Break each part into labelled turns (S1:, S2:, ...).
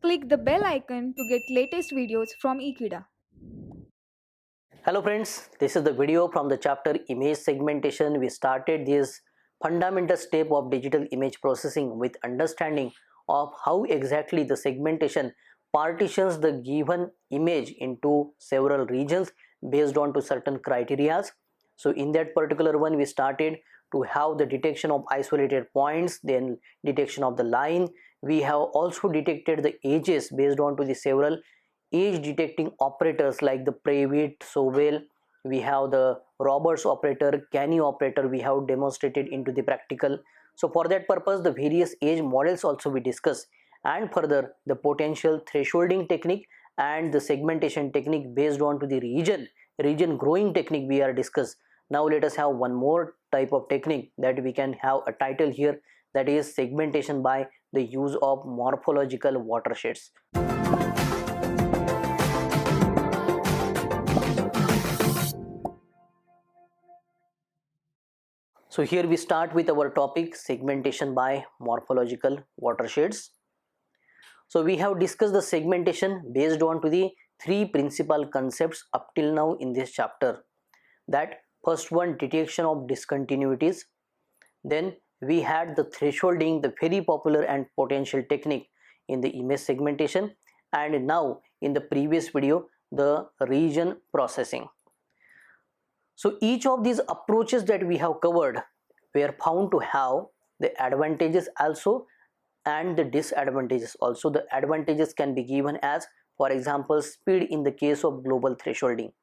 S1: Click the bell icon to get latest videos from Ekeeda.
S2: Hello friends, this is the video from the chapter image segmentation. We started this fundamental step of digital image processing with understanding of how exactly the segmentation partitions the given image into several regions based on to certain criterias. So in that particular one we started to have the detection of isolated points, then detection of the line. We have also detected the edges based on to the several edge detecting operators like the Prewitt, Sobel. We have the Roberts operator, Canny operator we have demonstrated into the practical. So for that purpose the various edge models also we discuss, and further the potential thresholding technique and the segmentation technique based on to the region growing technique we are discuss. Now let us have one more type of technique that we can have a title here, that is segmentation by the use of morphological watersheds. So here we start with our topic segmentation by morphological watersheds. So we have discussed the segmentation based on to the three principal concepts up till now in this chapter. That first one, detection of discontinuities. Then we had the thresholding, the very popular and potential technique in the image segmentation, and now in the previous video the region processing. So each of these approaches that we have covered were found to have the advantages also and the disadvantages also. The advantages can be given as, for example, speed in the case of global thresholding,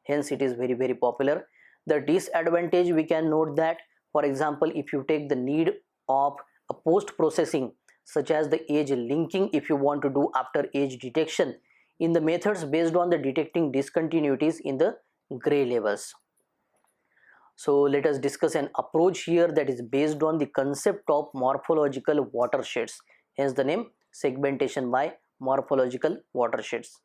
S2: hence it is very popular. The disadvantage we can note that, for example, if you take the need of a post processing such as the edge linking, if you want to do after edge detection in the methods based on the detecting discontinuities in the gray levels. So let us discuss an approach here that is based on the concept of morphological watersheds, hence the name segmentation by morphological watersheds.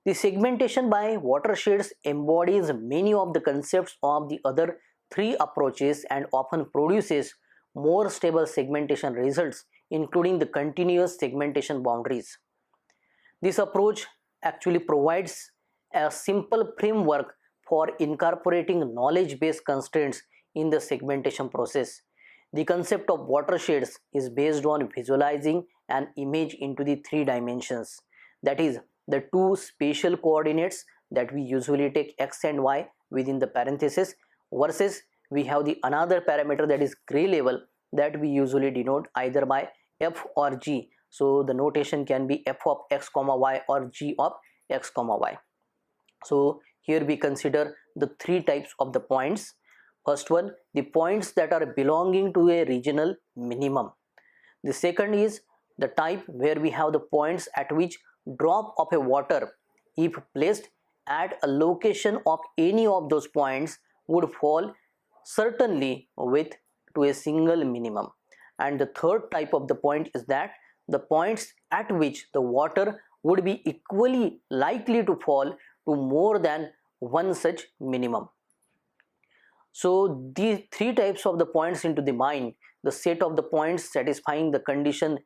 S2: The segmentation by watersheds embodies many of the concepts of the other three approaches and often produces more stable segmentation results, including the continuous segmentation boundaries. This approach actually provides a simple framework for incorporating knowledge-based constraints in the segmentation process. The concept of watersheds is based on visualizing an image into the three dimensions, that is, the two spatial coordinates that we usually take x and y within the parenthesis, versus we have the another parameter that is gray level that we usually denote either by f or g. So the notation can be f of x comma y or g of x comma y. So here we consider the three types of the points. First one, the points that are belonging to a regional minimum. The second is the type where we have the points at which drop of a water, if placed at a location of any of those points, would fall certainly with to a single minimum. And the third type of the point is that the points at which the water would be equally likely to fall to more than one such minimum. So these three types of the points into the mind, the set of the points satisfying the condition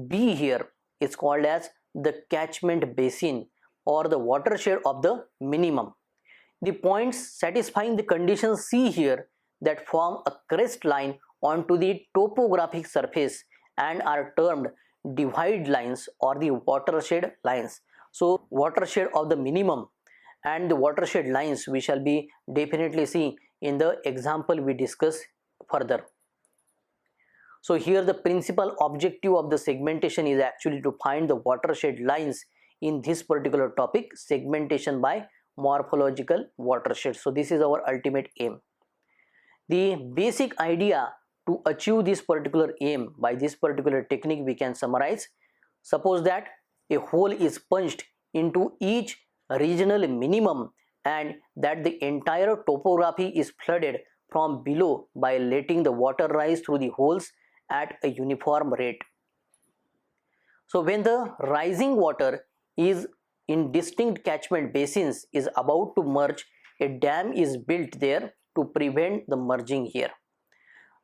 S2: B here is called as the catchment basin or the watershed of the minimum. The points satisfying the condition C here that form a crest line onto the topographic surface and are termed divide lines or the watershed lines. So watershed of the minimum and the watershed lines we shall be definitely see in the example we discuss further. So here the principal objective of the segmentation is actually to find the watershed lines in this particular topic, segmentation by morphological watershed. So this is our ultimate aim. The basic idea to achieve this particular aim by this particular technique we can summarize. Suppose that a hole is punched into each regional minimum and that the entire topography is flooded from below by letting the water rise through the holes at a uniform rate. So when the rising water is in distinct catchment basins is about to merge, a dam is built there to prevent the merging here.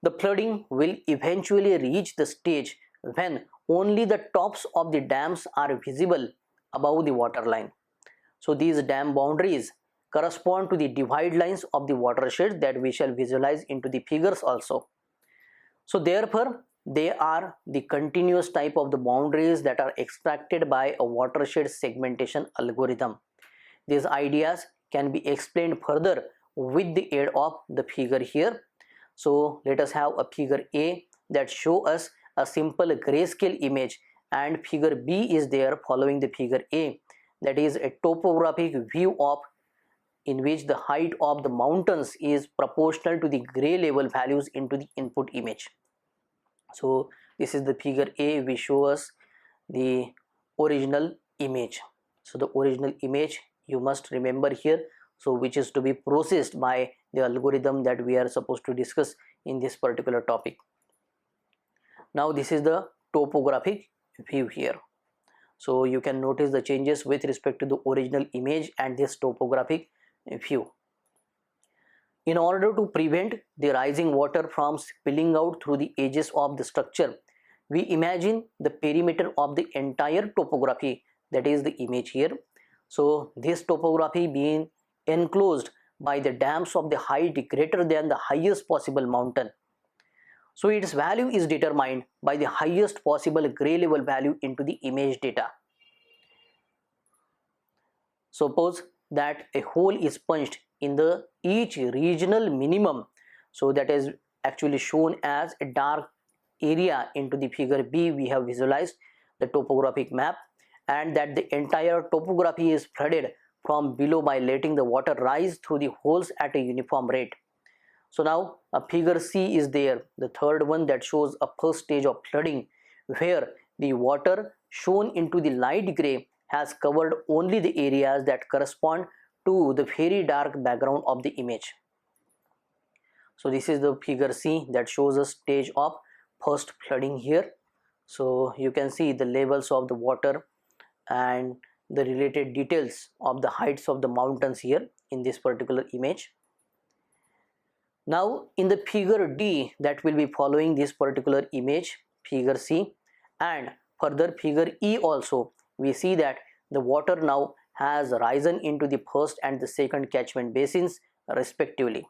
S2: The flooding will eventually reach the stage when only the tops of the dams are visible above the water line. So these dam boundaries correspond to the divide lines of the watersheds that we shall visualize into the figures also. So therefore, they are the continuous type of the boundaries that are extracted by a watershed segmentation algorithm. These ideas can be explained further with the aid of the figure here. So let us have a figure A that show us a simple grayscale image, and figure B is there following the figure A, that is a topographic view of in which the height of the mountains is proportional to the gray level values into the input image. So this is the figure A, we show us the original image. So the original image you must remember here, so which is to be processed by the algorithm that we are supposed to discuss in this particular topic. Now this is the topographic view here. So you can notice the changes with respect to the original image and this topographic view. In order to prevent the rising water from spilling out through the edges of the structure, we imagine the perimeter of the entire topography, that is the image here. So this topography being enclosed by the dams of the height greater than the highest possible mountain. So its value is determined by the highest possible gray level value into the image data. Suppose that a hole is punched in the each regional minimum, so that is actually shown as a dark area into the figure B. We have visualized the topographic map, and that the entire topography is flooded from below by letting the water rise through the holes at a uniform rate. So now a figure C is there, the third one, that shows a first stage of flooding, where the water shown into the light gray has covered only the areas that correspond to the very dark background of the image. So this is the figure C that shows a stage of first flooding here. So you can see the levels of the water and the related details of the heights of the mountains here in this particular image. Now in the figure D that will be following this particular image, figure C, and further figure E also, we see that the water now has risen into the first and the second catchment basins respectively.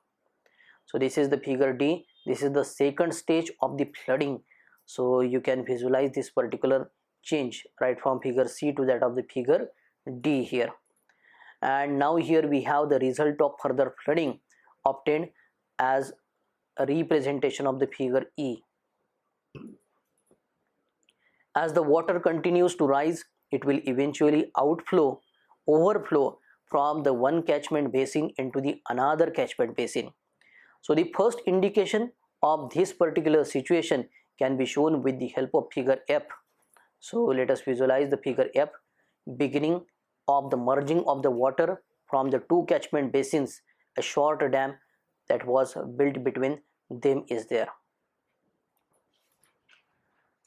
S2: So this is the figure D, this is the second stage of the flooding. So you can visualize this particular change right from figure C to that of the figure D here. And now here we have the result of further flooding obtained as a representation of the figure E. As the water continues to rise, it will eventually overflow from the one catchment basin into the another catchment basin. So the first indication of this particular situation can be shown with the help of figure F. So let us visualize the figure F, beginning of the merging of the water from the two catchment basins. A short dam that was built between them is there.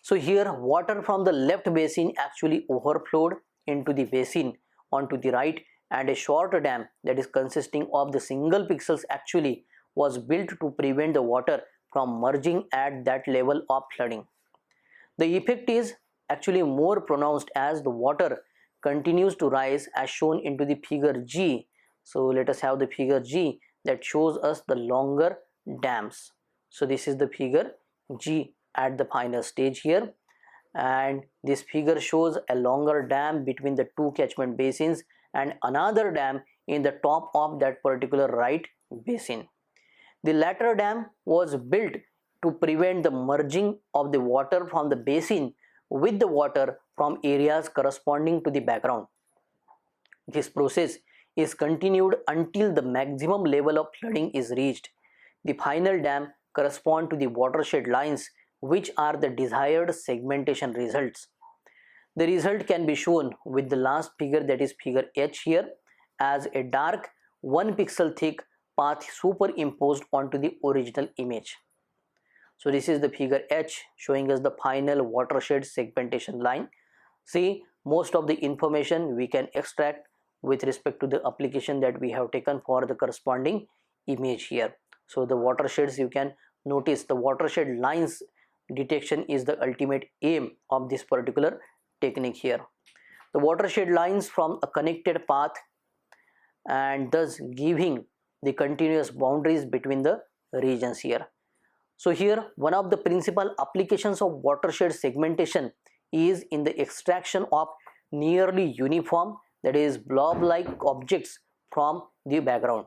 S2: So here water from the left basin actually overflowed into the basin onto the right, and a short dam that is consisting of the single pixels actually was built to prevent the water from merging at that level of flooding. The effect is actually more pronounced as the water continues to rise, as shown into the figure G. So let us have the figure G that shows us the longer dams. So this is the figure G at the final stage here, and this figure shows a longer dam between the two catchment basins and another dam in the top of that particular right basin. The latter dam was built to prevent the merging of the water from the basin with the water from areas corresponding to the background. This process is continued until the maximum level of flooding is reached. The final dam correspond to the watershed lines, which are the desired segmentation results. The result can be shown with the last figure, that is figure H here, as a dark 1 pixel thick path superimposed onto the original image. So this is the figure H showing us the final watershed segmentation line. See, most of the information we can extract with respect to the application that we have taken for the corresponding image here. So the watersheds, you can notice the watershed lines detection is the ultimate aim of this particular technique here. The watershed lines from a connected path and thus giving the continuous boundaries between the regions here. So here one of the principal applications of watershed segmentation is in the extraction of nearly uniform, that is blob-like objects from the background.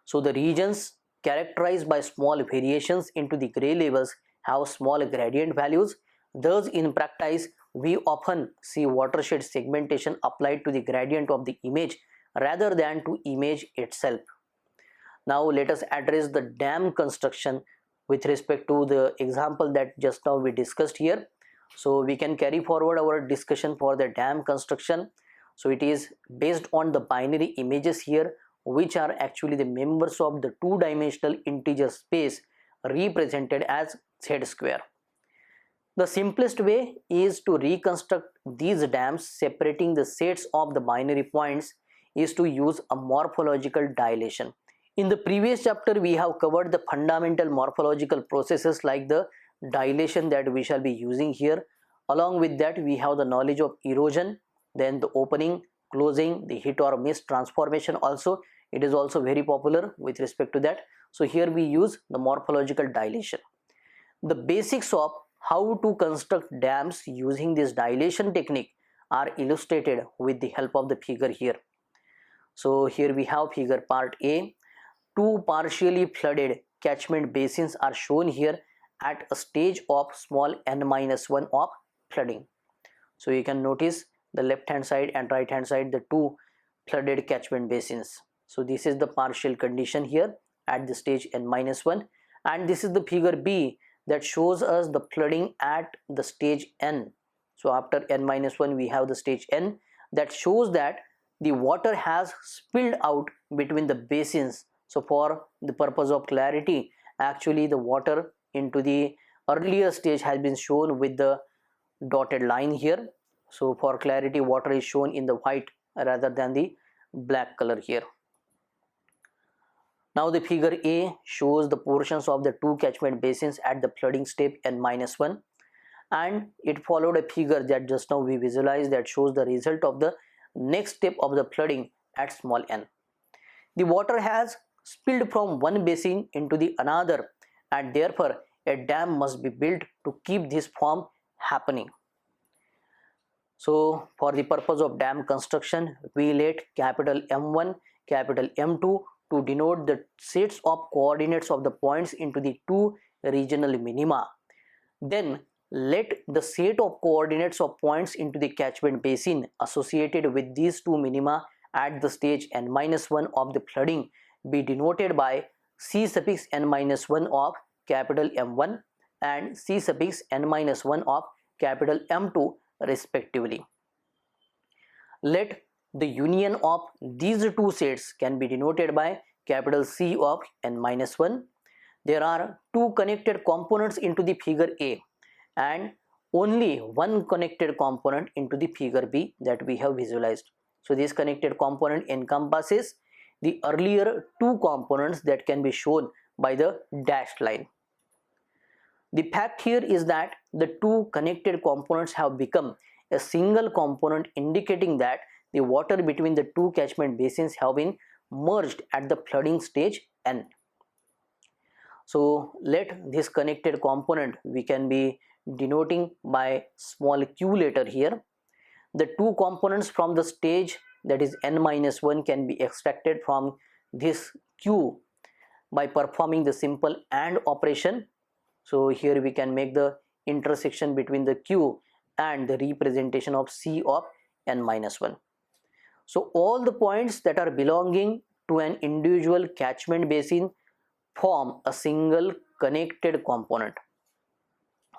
S2: So the regions characterized by small variations into the gray levels have small gradient values. Thus in practice we often see watershed segmentation applied to the gradient of the image rather than to image itself. Now let us address the dam construction with respect to the example that just now we discussed here. So we can carry forward our discussion for the dam construction. So it is based on the binary images here, which are actually the members of the two-dimensional integer space represented as z square. The simplest way is to reconstruct these dams separating the sets of the binary points is to use a morphological dilation. In the previous chapter we have covered the fundamental morphological processes like the dilation that we shall be using here. Along with that we have the knowledge of erosion, then the opening, closing, the hit or miss transformation also. It is also very popular with respect to that. So here we use the morphological dilation. The basics of how to construct dams using this dilation technique are illustrated with the help of the figure here. So here we have figure part A. Two partially flooded catchment basins are shown here at a stage of small n-1 of flooding. So you can notice the left hand side and right hand side, the two flooded catchment basins. So this is the partial condition here at the stage n-1, and this is the figure B that shows us the flooding at the stage n. So after n-1 we have the stage n that shows that the water has spilled out between the basins. So for the purpose of clarity, actually the water into the earlier stage has been shown with the dotted line here. So for clarity, water is shown in the white rather than the black color here. Now the figure A shows the portions of the two catchment basins at the flooding step n-1, and it followed a figure that just now we visualized that shows the result of the next step of the flooding at small n. The water has spilled from one basin into the another, and therefore a dam must be built to keep this from happening. So for the purpose of dam construction, we let capital M1, capital M2 to denote the sets of coordinates of the points into the two regional minima. Then let the set of coordinates of points into the catchment basin associated with these two minima at the stage n-1 of the flooding be denoted by C suffix n-1 of capital M1 and C suffix n-1 of capital M2 respectively. Let the union of these two sets can be denoted by capital C of n-1. There are two connected components into the figure A and only one connected component into the figure B that we have visualized. So this connected component encompasses the earlier two components that can be shown by the dashed line. The fact here is that the two connected components have become a single component, indicating that the water between the two catchment basins have been merged at the flooding stage n. So let this connected component we can be denoting by small q letter here. The two components from the stage that is n-1 can be extracted from this q by performing the simple AND operation. So here we can make the intersection between the q and the representation of C of n-1. So all the points that are belonging to an individual catchment basin form a single connected component.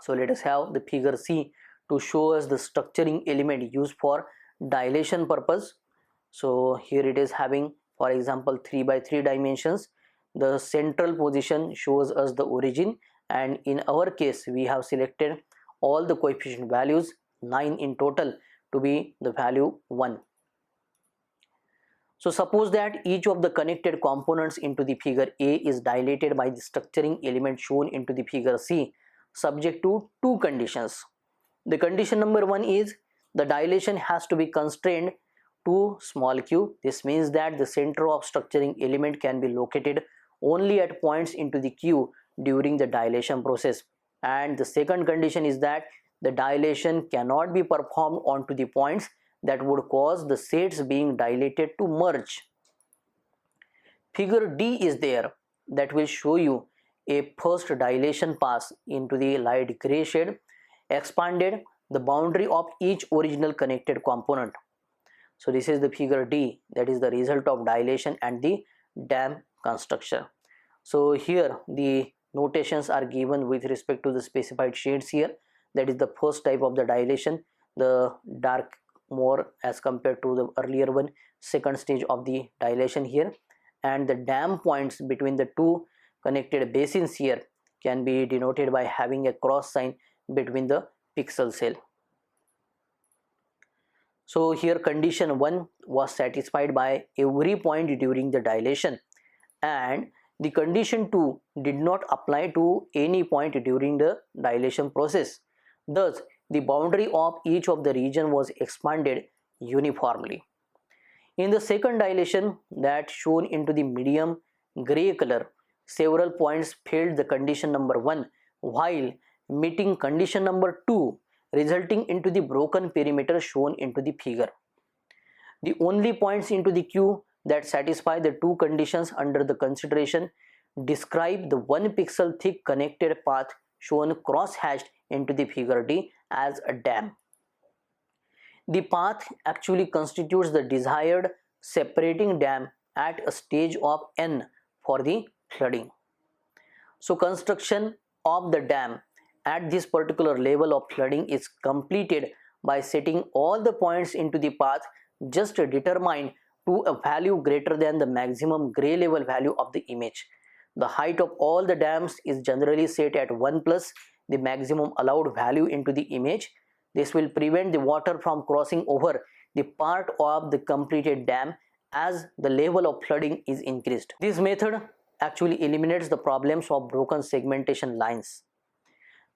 S2: So let us have the figure C to show us the structuring element used for dilation purpose. So here it is having, for example, 3 by 3 dimensions. The central position shows us the origin, and in our case we have selected all the coefficient values, 9 in total, to be the value 1. So suppose that each of the connected components into the figure A is dilated by the structuring element shown into the figure C, subject to two conditions. The condition number one is the dilation has to be constrained to small q. This means that the center of structuring element can be located only at points into the q during the dilation process. And the second condition is that the dilation cannot be performed onto the points that would cause the sets being dilated to merge. Figure D is there that will show you a first dilation pass into the light gray shade expanded the boundary of each original connected component. So this is the figure D, that is the result of dilation and the dam construction. So here the notations are given with respect to the specified shades here. That is the first type of the dilation, the dark more as compared to the earlier one, second stage of the dilation here, and the dam points between the two connected basins here can be denoted by having a cross sign between the pixel cell. So here condition 1 was satisfied by every point during the dilation, and the condition 2 did not apply to any point during the dilation process. Thus, the boundary of each of the region was expanded uniformly. In the second dilation, that shown into the medium gray color, several points failed the condition number 1 while meeting condition number 2, resulting into the broken perimeter shown into the figure. The only points into the Q that satisfy the two conditions under the consideration describe the 1 pixel thick connected path shown cross-hatched into the figure D as a dam. The path actually constitutes the desired separating dam at a stage of N for the flooding. So construction of the dam at this particular level of flooding is completed by setting all the points into the path just determined to a value greater than the maximum gray level value of the image. The height of all the dams is generally set at 1 plus the maximum allowed value into the image. This will prevent the water from crossing over the part of the completed dam as the level of flooding is increased. This method actually eliminates the problems of broken segmentation lines.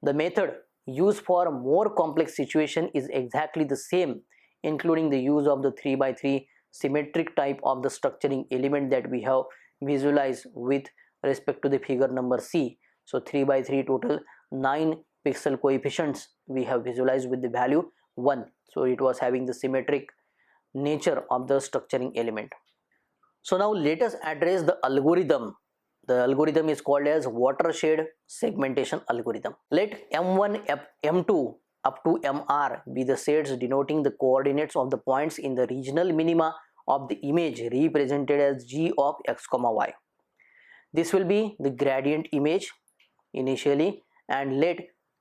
S2: The method used for a more complex situation is exactly the same, including the use of the 3x3 symmetric type of the structuring element that we have visualized with respect to the figure number C. So 3x3 total 9 pixel coefficients we have visualized with the value 1. So it was having the symmetric nature of the structuring element. So now let us address the algorithm. The algorithm is called as watershed segmentation algorithm. Let M1, M2 up to Mr be the sets denoting the coordinates of the points in the regional minima of the image represented as g of x, y. This will be the gradient image initially, and let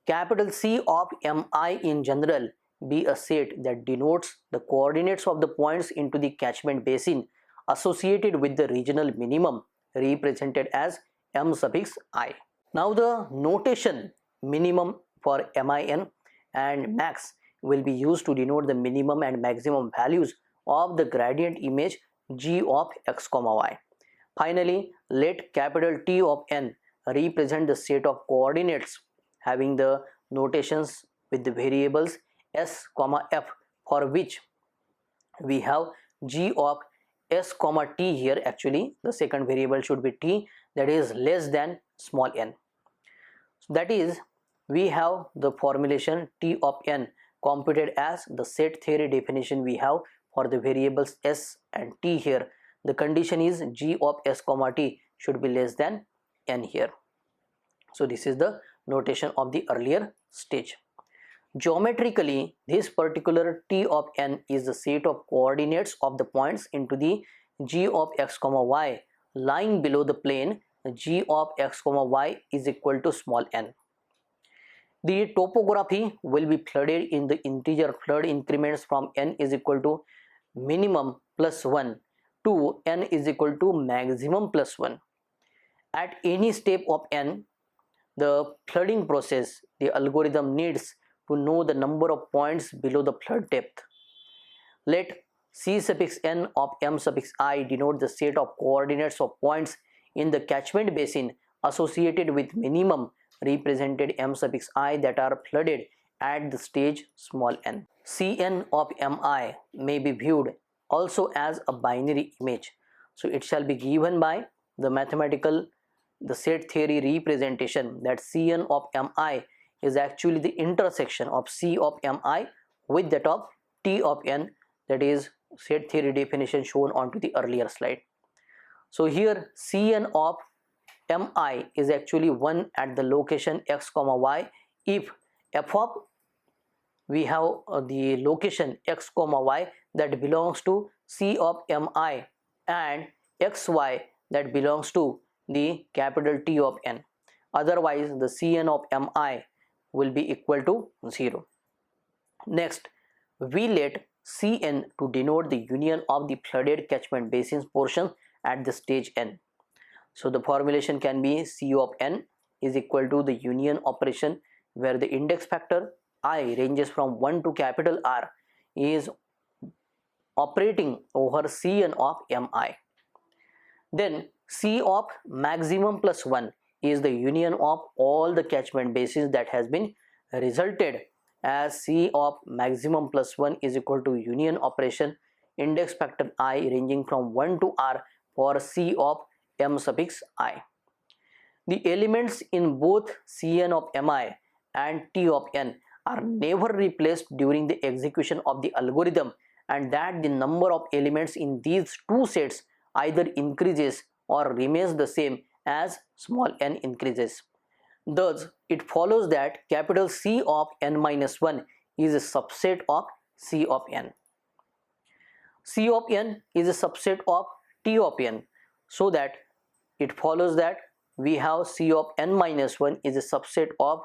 S2: capital C of Mi in general be a set that denotes the coordinates of the points into the catchment basin associated with the regional minimum represented as M suffix I. Now the notation minimum for MIN and max will be used to denote the minimum and maximum values of the gradient image g of x, y. Finally, let capital T of n represent the set of coordinates having the notations with the variables s, f, for which we have g of s, t here. Actually the second variable should be t, that is less than small n. So that is, we have the formulation T of n computed as the set theory definition we have for the variables s and t here. The condition is g of s, t should be less than n here. So this is the notation of the earlier stage. Geometrically, this particular T of n is the set of coordinates of the points into the g of x, y lying below the plane g of x, y is equal to small n. The topography will be flooded in the integer flood increments from n is equal to minimum plus 1 to n is equal to maximum plus 1. At any step of n, the flooding process, the algorithm needs to know the number of points below the flood depth. Let C suffix n of m suffix I denote the set of coordinates of points in the catchment basin associated with minimum represented m suffix I that are flooded at the stage small n. Cn of mi may be viewed also as a binary image. So it shall be given by the set theory representation that Cn of mi is actually the intersection of C of mi with that of T of n, that is set theory definition shown onto the earlier slide. So here Cn of mi is actually 1 at the location x comma y if f of we have the location x comma y that belongs to C of mi and xy that belongs to the capital T of n. Otherwise the Cn of mi will be equal to 0. Next, we let Cn to denote the union of the flooded catchment basins portion at the stage n. So the formulation can be C of n is equal to the union operation where the index factor I ranges from 1 to capital R is operating over Cn of mi. Then C of maximum plus 1 is the union of all the catchment basins that has been resulted as C of maximum plus 1 is equal to union operation index factor I ranging from 1 to R for C of m suffix I. The elements in both Cn of mi and T of n are never replaced during the execution of the algorithm, and that the number of elements in these two sets either increases or remains the same as small n increases. Thus, it follows that capital C of n minus 1 is a subset of C of n. C of n is a subset of T of n, so that it follows that we have C of n minus 1 is a subset of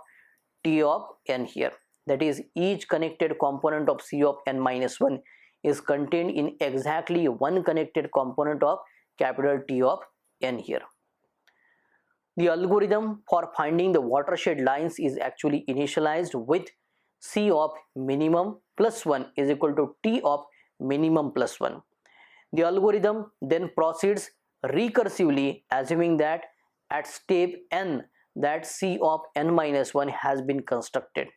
S2: T of n here. That is, each connected component of C of n minus 1 is contained in exactly one connected component of capital T of n here. The algorithm for finding the watershed lines is actually initialized with C of minimum plus 1 is equal to T of minimum plus 1. The algorithm then proceeds recursively, assuming that at step n that C of n minus 1 has been constructed.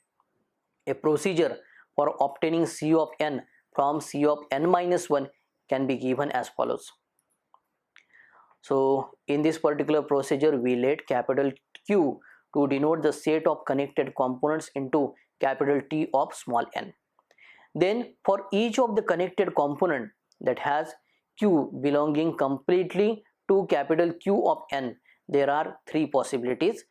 S2: A procedure for obtaining C of n from C of n minus 1 can be given as follows. So in this particular procedure, we let capital Q to denote the set of connected components into capital T of small n. Then for each of the connected component that has Q belonging completely to capital Q of n, there are three possibilities.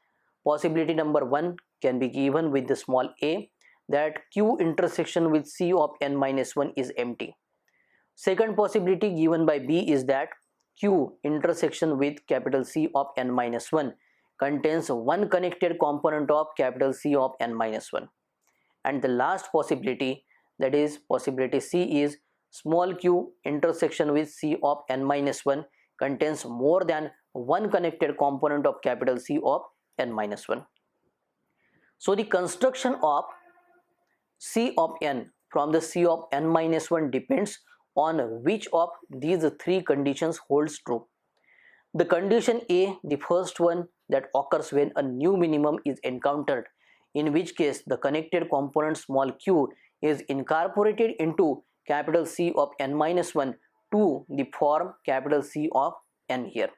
S2: Possibility number 1 can be given with the small a, that Q intersection with C of n minus 1 is empty. Second possibility given by B is that Q intersection with capital C of n minus 1 contains one connected component of capital C of n minus 1. And the last possibility, that is possibility C, is small q intersection with C of n minus 1 contains more than one connected component of capital C of n minus 1. So the construction of C of n from the C of n minus 1 depends on which of these three conditions holds true. The condition A, the first one, that occurs when a new minimum is encountered, in which case the connected component small q is incorporated into capital C of n minus 1 to the form capital C of n here.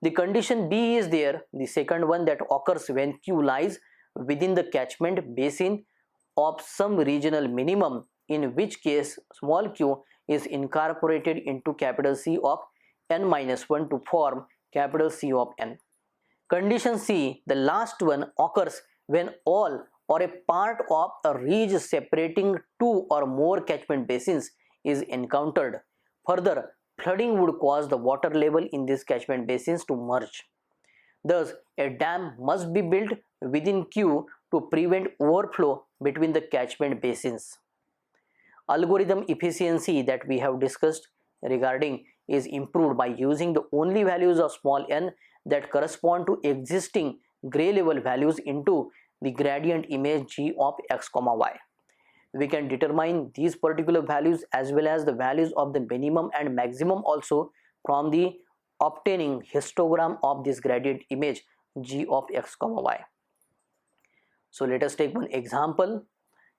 S2: The condition B is there, the second one, that occurs when q lies within the catchment basin of some regional minimum, in which case small q is incorporated into capital C of n minus 1 to form capital C of n. Condition C, the last one, occurs when all or a part of a ridge separating two or more catchment basins is encountered. Further, flooding would cause the water level in these catchment basins to merge. Thus, a dam must be built within Q to prevent overflow between the catchment basins. Algorithm efficiency that we have discussed regarding is improved by using the only values of small n that correspond to existing gray level values into the gradient image G of x, y. we can determine these particular values as well as the values of the minimum and maximum also from the obtaining histogram of this gradient image g of x comma y. So let us take one example.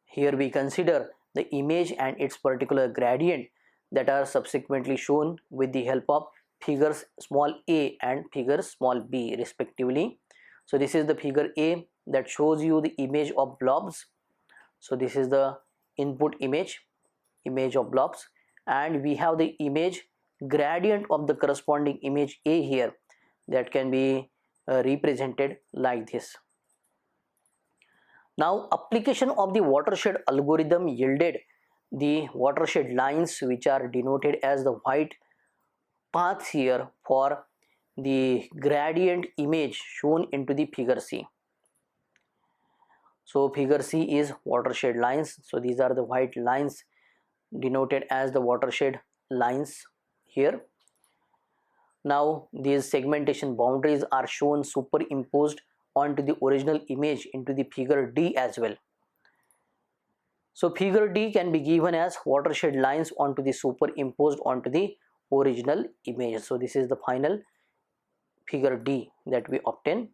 S2: Here we consider the image and its particular gradient that are subsequently shown with the help of figures small a and figure small b respectively. So this is the figure A that shows you the image of blobs. So this is the input image of blobs, and we have the image gradient of the corresponding image A here that can be represented like this. Now application of the watershed algorithm yielded the watershed lines which are denoted as the white paths here for the gradient image shown into the figure C. So figure C is watershed lines. So these are the white lines denoted as the watershed lines here. Now these segmentation boundaries are shown superimposed onto the original image into the figure D as well. So figure D can be given as watershed lines onto the superimposed onto the original image. So this is the final figure D that we obtain.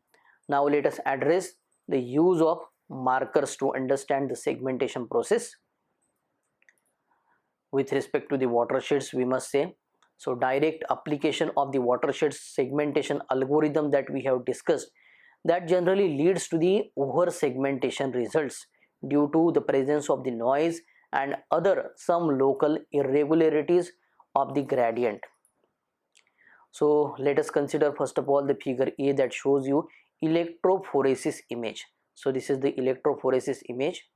S2: Now let us address the use of markers to understand the segmentation process. With respect to the watersheds, we must say, so direct application of the watershed segmentation algorithm that we have discussed, that generally leads to the over segmentation results due to the presence of the noise and other some local irregularities of the gradient. So let us consider first of all the figure A that shows you electrophoresis image. So this is the electrophoresis image.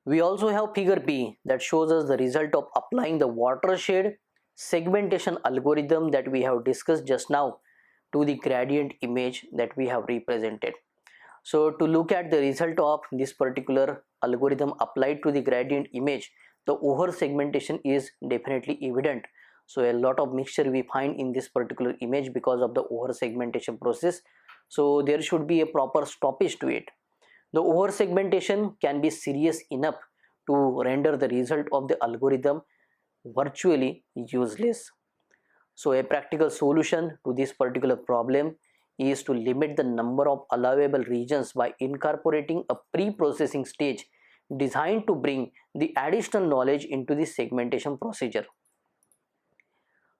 S2: We also have figure B that shows us the result of applying the watershed segmentation algorithm that we have discussed just now to the gradient image that we have represented. So to look at the result of this particular algorithm applied to the gradient image, the over segmentation is definitely evident. So a lot of mixture we find in this particular image because of the over segmentation process. So there should be a proper stoppage to it. The over segmentation can be serious enough to render the result of the algorithm virtually useless. So a practical solution to this particular problem is to limit the number of allowable regions by incorporating a pre-processing stage designed to bring the additional knowledge into the segmentation procedure.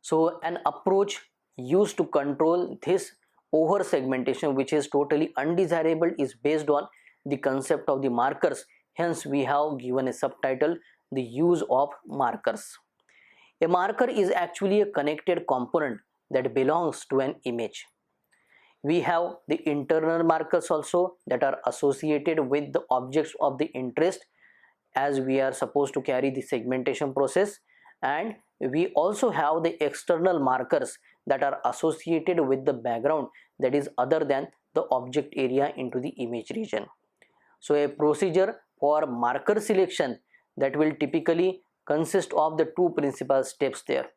S2: So an approach used to control this over segmentation, which is totally undesirable, is based on the concept of the markers. Hence we have given a subtitle, the use of markers. A marker is actually a connected component that belongs to an image. We have the internal markers also that are associated with the objects of the interest, as we are supposed to carry the segmentation process, and we also have the external markers that are associated with the background that is other than the object area into the image region. So a procedure for marker selection that will typically consist of the two principal steps there.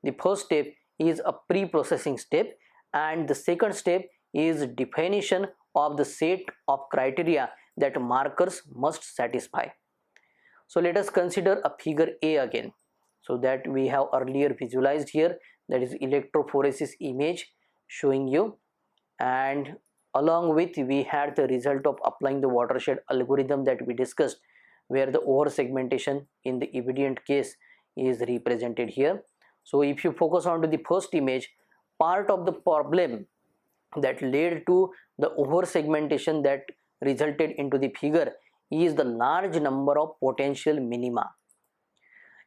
S2: The first step is a pre-processing step, and the second step is definition of the set of criteria that markers must satisfy. So let us consider a figure A again. So that we have earlier visualized here, that is electrophoresis image showing you, and along with we had the result of applying the watershed algorithm that we discussed, where the over segmentation in the evident case is represented here. So if you focus on to the first image, part of the problem that led to the over segmentation that resulted into the figure is the large number of potential minima.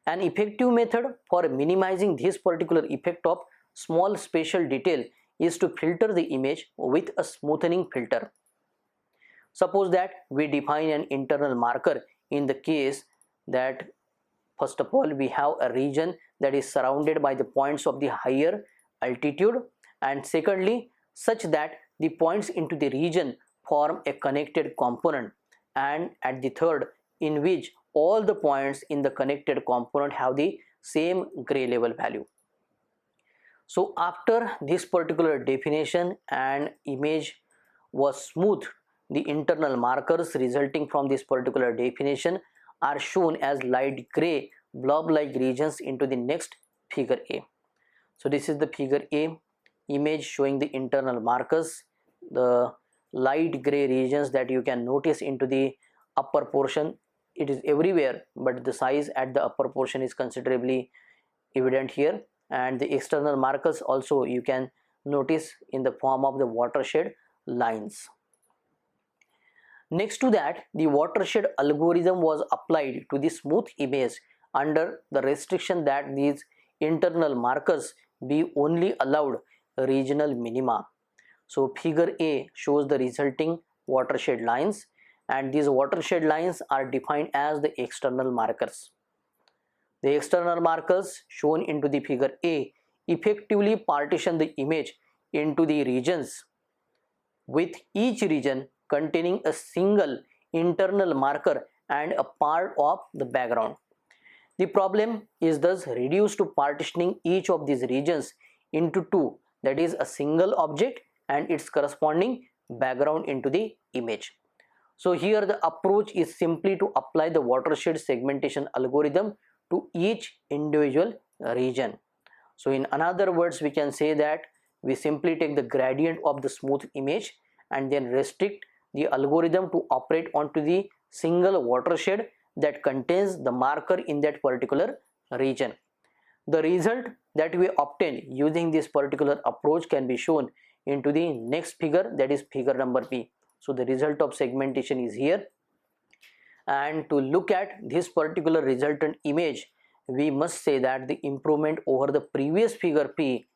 S2: An effective method for minimizing this particular effect of small spatial detail is to filter the image with a smoothing filter. Suppose that we define an internal marker in the case that first of all we have a region that is surrounded by the points of the higher altitude, and secondly such that the points into the region form a connected component, and at the third in which all the points in the connected component have the same gray level value. So after this particular definition and image was smooth, the internal markers resulting from this particular definition are shown as light gray blob-like regions into the next figure A. So this is the figure A image showing the internal markers, the light gray regions that you can notice into the upper portion. It is everywhere, but the size at the upper portion is considerably evident here, and the external markers also you can notice in the form of the watershed lines. Next to that, the watershed algorithm was applied to the smooth image under the restriction that these internal markers be only allowed regional minima. So figure A shows the resulting watershed lines, and these watershed lines are defined as the external markers. The external markers shown into the figure A effectively partition the image into the regions, with each region containing a single internal marker and a part of the background. The problem is thus reduced to partitioning each of these regions into two, that is a single object and its corresponding background into the image. So here the approach is simply to apply the watershed segmentation algorithm to each individual region. So in other words, we can say that we simply take the gradient of the smooth image and then restrict the algorithm to operate onto the single watershed that contains the marker in that particular region. The result that we obtain using this particular approach can be shown into the next figure, that is figure number B. So the result of segmentation is here, and to look at this particular resultant image, we must say that the improvement over the previous figure P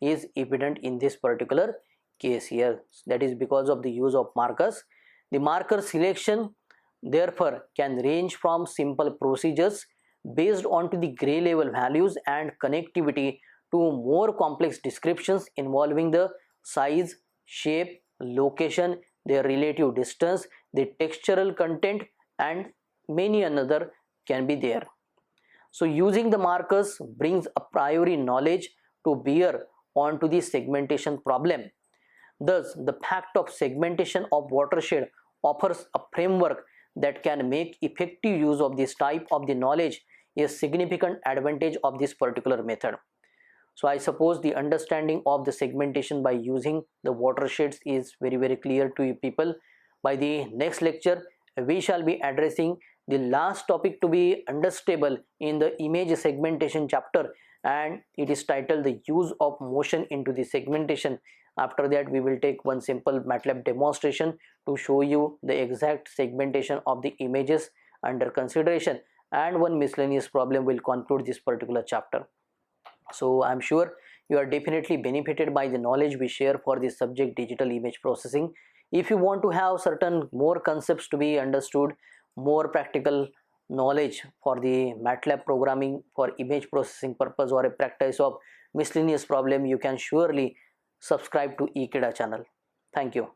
S2: is evident in this particular case here. That is because of the use of markers. The marker selection therefore can range from simple procedures based on to the gray level values and connectivity to more complex descriptions involving the size, shape, location, their relative distance, the textural content, and many another can be there. So using the markers brings a priori knowledge to bear onto the segmentation problem. Thus, the fact of segmentation of watershed offers a framework that can make effective use of this type of the knowledge, a significant advantage of this particular method. So I suppose the understanding of the segmentation by using the watersheds is very clear to you people. By the next lecture, we shall be addressing the last topic to be understandable in the image segmentation chapter, and it is titled the use of motion into the segmentation. After that, we will take one simple MATLAB demonstration to show you the exact segmentation of the images under consideration, and one miscellaneous problem will conclude this particular chapter. So I'm sure you are definitely benefited by the knowledge we share for this subject, digital image processing. If you want to have certain more concepts to be understood, more practical knowledge for the MATLAB programming for image processing purpose, or a practice of miscellaneous problem, you can surely subscribe to Ekeeda channel. Thank you.